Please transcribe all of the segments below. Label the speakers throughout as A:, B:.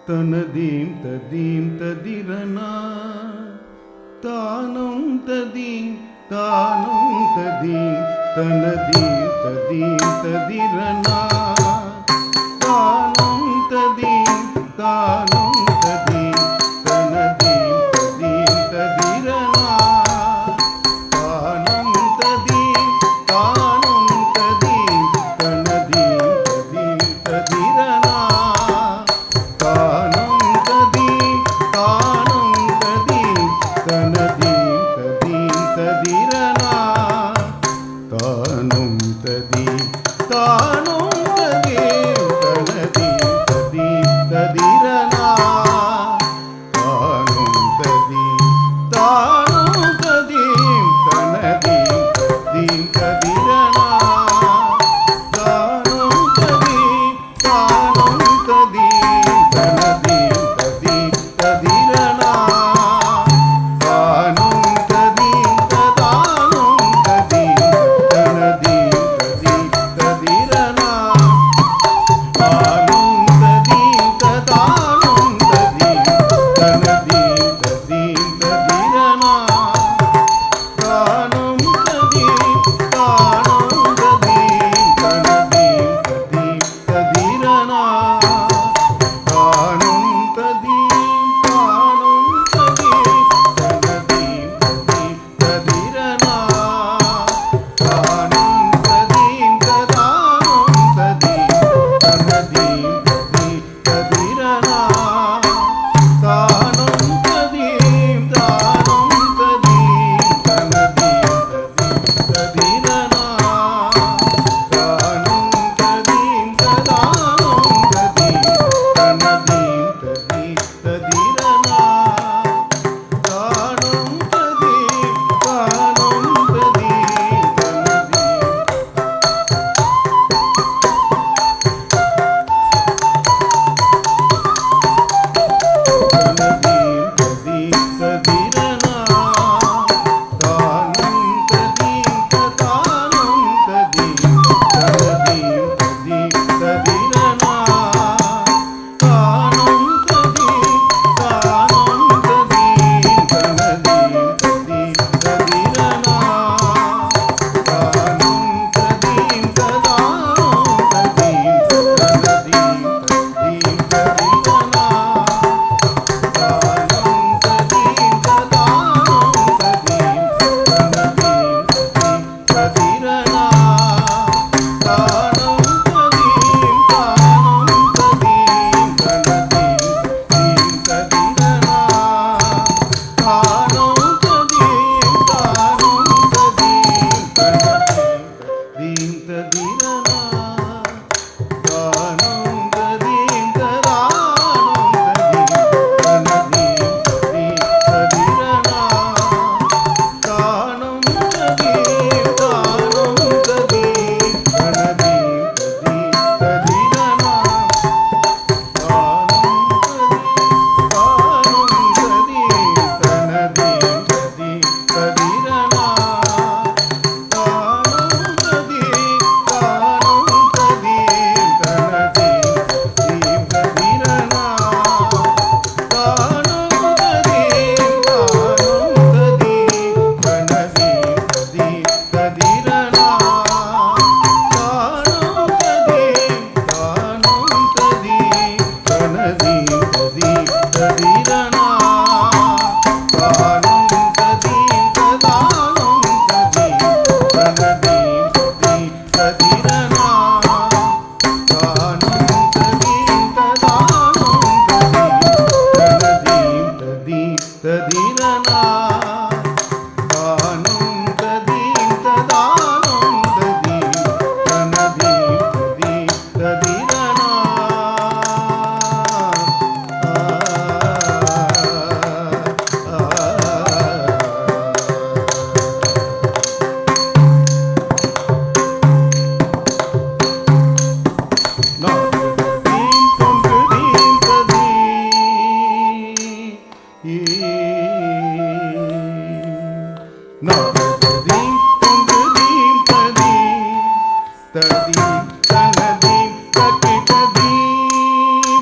A: தனதீம் ததீம் ததிரனா தானம் ததீம் தானம் ததீம் தனதீம் ததீம் ததிரனா தானம் ததீம் தானம் ததீம் தனதீம் ததீம் ததிரனா தானம் ததீம் தானம் ததீம் தனதீம் ததீம் ததிரனா தானம் ததீம் தானம் ததீம் தனதீம் ததீம் ததிரனா தானம் ததீம் தானம் ததீம் தனதீம் ததீம் ததிரனா தானம் ததீம் தானம் ததீம் தனதீம் ததீம் ததிரனா தானம் ததீம் தானம் ததீம் தனதீம் ததீம் ததிரனா தானம் ததீம் ததானம் ததீம் தனதீம் ததீம் ததிரனா தானம் ததீம் ததானம் ததீம் தனதீம் ததீம் ததிரனா தானம் ததீம் தானம் ததீம் தனதீம் ததீம் ததிரனா தானம் ததீம் தானம் ததீம் தனதீம் ததீம் ததிரனா தானம் ததீம் ததானம் ததீம் தனதீம் ததீம் ததிரனா தானம் ததீம் தானம் ததீம் தனதீம் ததீம் ததிரனா தானம் ததீம் ததானம் ததீம் தனதீம் ததீம் ததிரனா தானம் ததீம் தானம் ததீம் தனதீம் தனதீம் ததீம் ததிரனா தானம் ததீம் ததானம் ததீம் தனதீம் ததீம் ததிரனா தானம் ததீம் தானம் ததீம் தனதீம் ததீம் ததிரனா தானம் ததீம் ததானம் ததீம் தனதீம் ததீம் ததிரனா தானம் ததீம் ததானம் ததீம் தனதீம் ததீம் ததிரனா தானம் ததீம் தானம் ததீம் தனதீம் ததீம் ததிரனா தானம் ததீம் தானம் ததீம் தனதீம் ததிரனா தானம் ததீம் ததானம் ததீம் தனதீம் ததீம் ததிரனா தானம் ததீம் தானம் ததீம் தனதீம் ததீம் ததிரனா ததிரனா தானம் ததீம் ததானம் ததீம் தனதீம் ததீம் ததிரனா தனதீம் தனதீம் தகிததீம்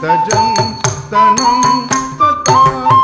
A: தஜம் தனம் ததான